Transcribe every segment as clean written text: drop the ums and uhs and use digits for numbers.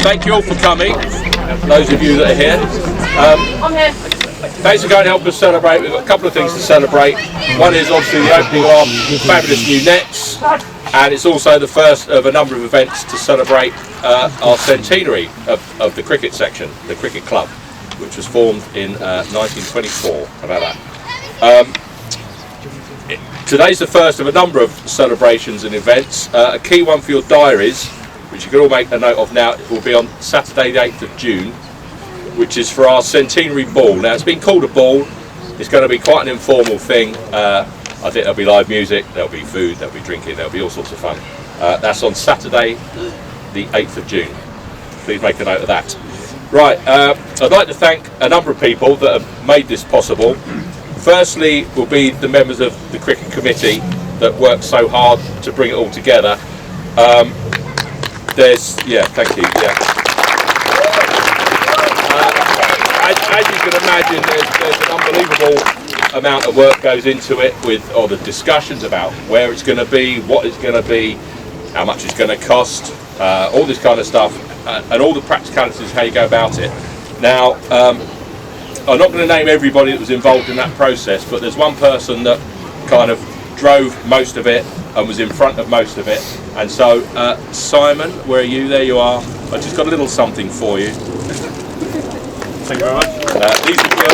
thank you all for coming, those of you that are here. Thanks for going to help us celebrate. We've got a couple of things to celebrate. One is obviously the opening of fabulous new nets, and it's also the first of a number of events to celebrate our centenary of the cricket section, the cricket club, which was formed in 1924. How about that? Today's the first of a number of celebrations and events. A key one for your diaries, which you can all make a note of now, it will be on Saturday the 8th of June, which is for our centenary ball. Now, it's been called a ball. It's going to be quite an informal thing. I think there'll be live music, there'll be food, there'll be drinking, there'll be all sorts of fun. That's on Saturday the 8th of June. Please make a note of that. Right, I'd like to thank a number of people that have made this possible. Firstly will be the members of the cricket committee that worked so hard to bring it all together. Thank you. As you can imagine, there's an unbelievable amount of work goes into it, with all the discussions about where it's going to be, what it's going to be, how much it's going to cost, all this kind of stuff, and all the practicalities, how you go about it. Now, I'm not going to name everybody that was involved in that process, but there's one person that kind of drove most of it and was in front of most of it. And so, Simon, where are you? There you are. I just got a little something for you. Thank you very much. These are your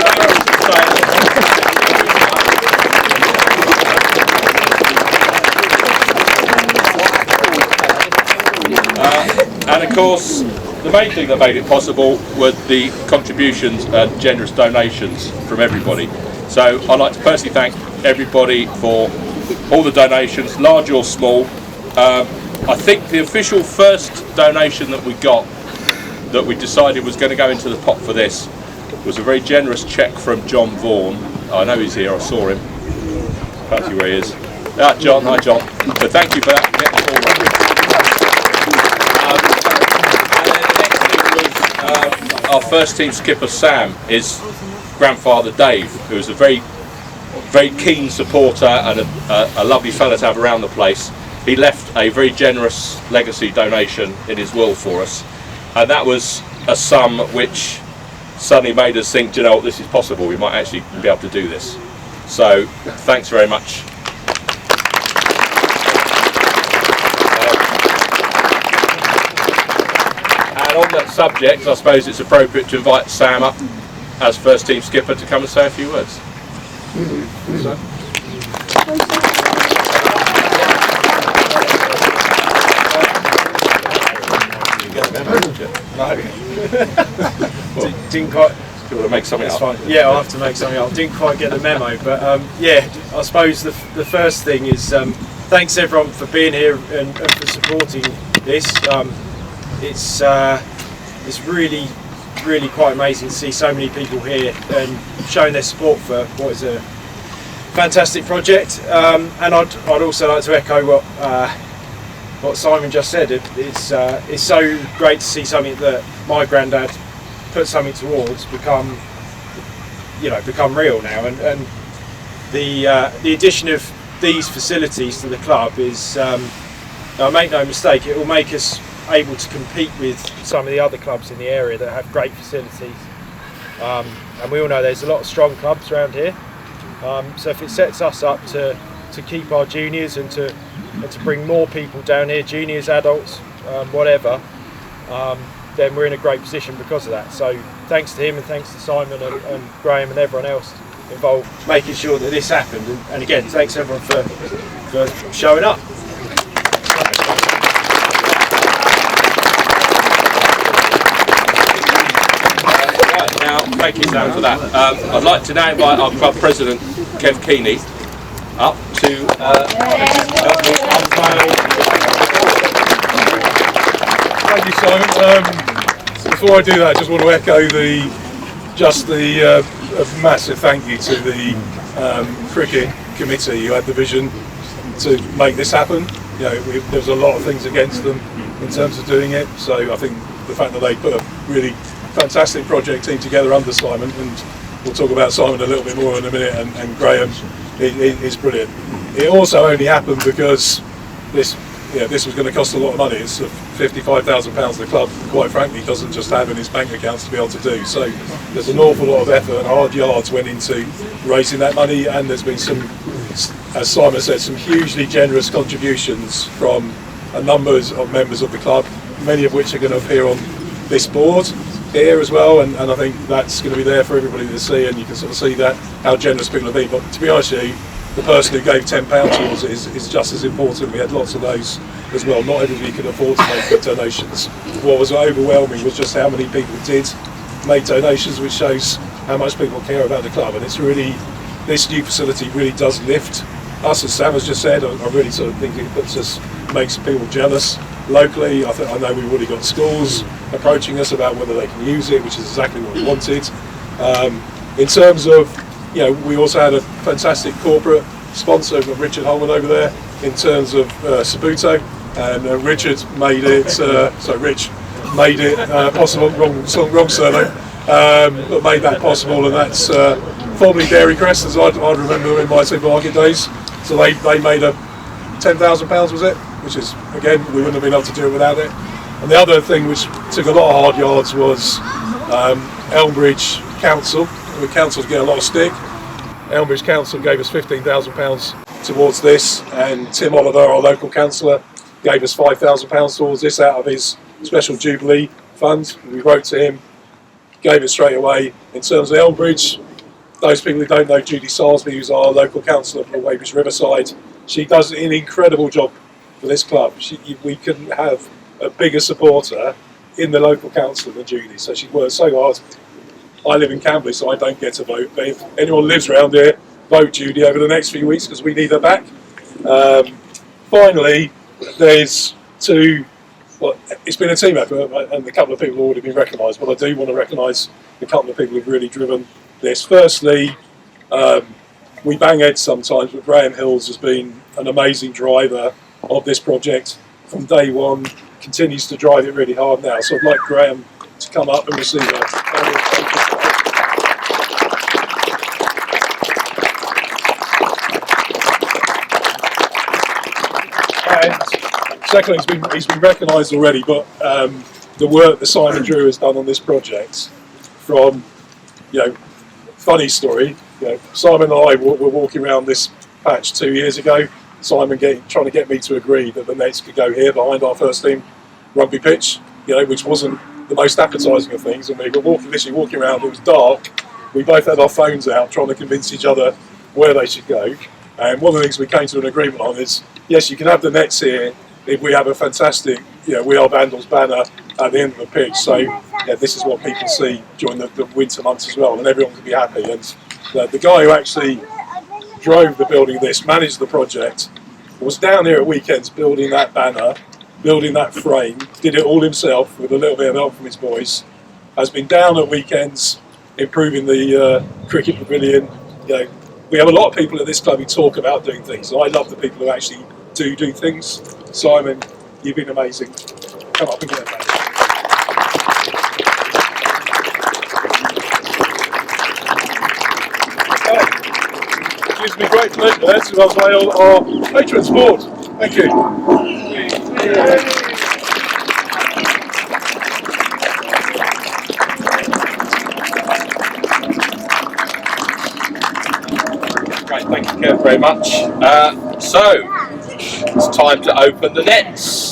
and of course, the main thing that made it possible were the contributions and generous donations from everybody. So I'd like to personally thank everybody for all the donations, large or small. I think the official first donation that we got, that we decided was going to go into the pot for this, was a very generous cheque from John Vaughan. I know he's here, I saw him. Can't see where he is. John, hi John. But thank you for that. Our first team skipper Sam, his grandfather Dave, who was a very, very keen supporter and a lovely fella to have around the place. He left a very generous legacy donation in his will for us, and that was a sum which suddenly made us think, you know what, this is possible, we might actually be able to do this. So thanks very much. And on that subject, I suppose it's appropriate to invite Sam up as first team skipper to come and say a few words. Didn't quite. Do you want to make something up? Fine. Yeah, I'll have to make something up. Didn't quite get the memo, but I suppose the first thing is thanks everyone for being here and for supporting this. It's really quite amazing to see so many people here and showing their support for what is a fantastic project. And I'd also like to echo what Simon just said. It's so great to see something that my granddad put something towards become real now, and the addition of these facilities to the club is, make no mistake, it will make us able to compete with some of the other clubs in the area that have great facilities, and we all know there's a lot of strong clubs around here, so if it sets us up to keep our juniors and to bring more people down here, juniors, adults, whatever, then we're in a great position because of that. So thanks to him and thanks to Simon and Graham and everyone else involved making sure that this happened, and again thanks everyone for showing up. Thank you, Sam, for that. I'd like to now invite our club president, Kev Keeney, up to Thank you, Simon. Before I do that, I just want to echo a massive thank you to the cricket committee who had the vision to make this happen. You know, there was a lot of things against them in terms of doing it, so I think the fact that they put a really fantastic project team together under Simon, and we'll talk about Simon a little bit more in a minute, and Graham, is brilliant. It also only happened because this this was going to cost a lot of money. It's £55,000 the club, quite frankly, doesn't just have in its bank accounts to be able to do. So there's an awful lot of effort and hard yards went into raising that money, and there's been some, as Simon said, some hugely generous contributions from a number of members of the club, many of which are going to appear on this board here as well, and I think that's going to be there for everybody to see, and you can sort of see that how generous people have been. But to be honest with you, the person who gave £10 towards it is just as important. We had lots of those as well. Not everybody could afford to make big donations. What was overwhelming was just how many people did make donations, which shows how much people care about the club. And it's really, this new facility really does lift us, as Sam has just said. I really sort of think it makes people jealous locally. I know we've already got schools approaching us about whether they can use it, which is exactly what we wanted. In terms of, we also had a fantastic corporate sponsor from Richard Holman over there in terms of Sabuto, and Richard made it, Rich made it possible, wrong surname, but made that possible, and that's formerly Dairy Crest, as I'd remember in my supermarket days. So they made a £10,000, was it? Which is, again, we wouldn't have been able to do it without it. And the other thing which took a lot of hard yards was Weybridge Council. The councils get a lot of stick. Weybridge Council gave us £15,000 towards this, and Tim Oliver, our local councillor, gave us £5,000 towards this out of his special Jubilee fund. We wrote to him, gave it straight away. In terms of Weybridge, those people who don't know Judy Sarsby, who's our local councillor for Weybridge Riverside, she does an incredible job for this club. We couldn't have a bigger supporter in the local council than Judy, so she works so hard. I live in Camberley, so I don't get to vote, but if anyone lives around here, vote Judy over the next few weeks, because we need her back. Finally, there's it's been a team effort, and a couple of people have already been recognised, but I do want to recognise a couple of people who've really driven this. Firstly, we bang heads sometimes, but Graham Hills has been an amazing driver of this project from day one, continues to drive it really hard now. So I'd like Graham to come up and receive that. And secondly, he's been recognised already, but the work that Simon Drew has done on this project, from, funny story, Simon and I were walking around this patch 2 years ago, Simon trying to get me to agree that the nets could go here behind our first team rugby pitch, which wasn't the most appetising of things, and we were literally walking around, it was dark, we both had our phones out trying to convince each other where they should go, and one of the things we came to an agreement on is, yes, you can have the nets here if we have a fantastic, We Are Vandals banner at the end of the pitch, so this is what people see during the winter months as well, and everyone can be happy. And the guy who actually drove the building of this, managed the project, was down here at weekends building that banner, building that frame, did it all himself with a little bit of help from his boys, has been down at weekends improving the cricket pavilion. We have a lot of people at this club who talk about doing things, and I love the people who actually do things. Simon, you've been amazing. Come up and get that. It gives me great pleasure to unveil our patrons board. Thank you. Great, thank you, Kev, very much. So, it's time to open the nets.